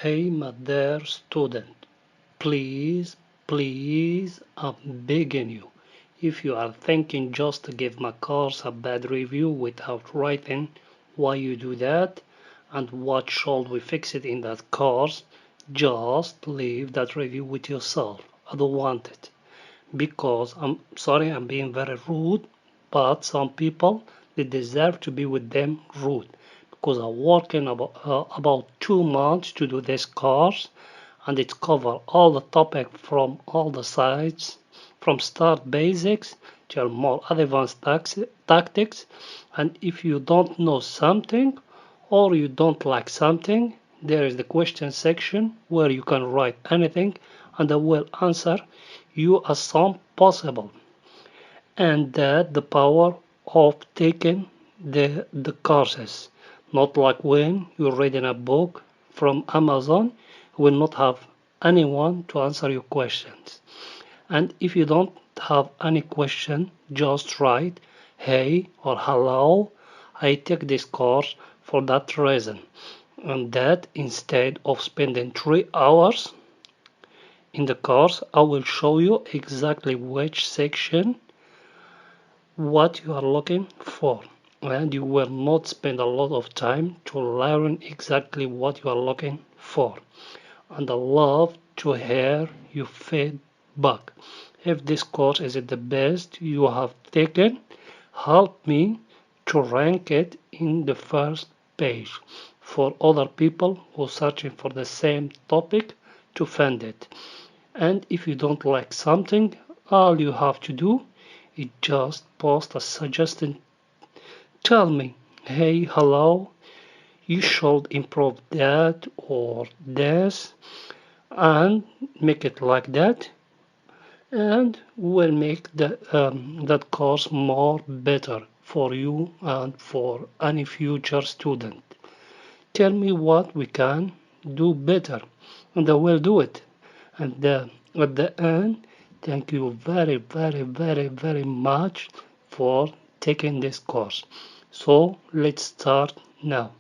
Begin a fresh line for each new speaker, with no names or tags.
Hey, my dear student, please, I'm begging you. If you are thinking just to give my course a bad review without writing why you do that and what should we fix it in that course, just leave that review with yourself. I don't want it. Because I'm sorry I'm being very rude, but some people they deserve to be with them rude because I'm working about 2 months to do this course and it covers all the topic from all the sides from start basics to more advanced tactics. And if you don't know something or you don't like something, there is the question section where you can write anything and I will answer you as soon possible. And that the power of taking the courses, not like when you're reading a book from Amazon, you will not have anyone to answer your questions. And if you don't have any question, just write hey or hello, I take this course for that reason. And that instead of spending 3 hours in the course, I will show you exactly which section what you are looking for, and you will not spend a lot of time to learn exactly what you are looking for. And I love to hear your feedback. If this course is the best you have taken, help me to rank it in the first page for other people who are searching for the same topic to find it. And if you don't like something, all you have to do is just post a suggestion. Tell me, hey, hello, you should improve that or this and make it like that. And we'll make that course more better for you and for any future student. Tell me what we can do better and I will do it. And at the end, thank you very much for taking this course. So let's start now.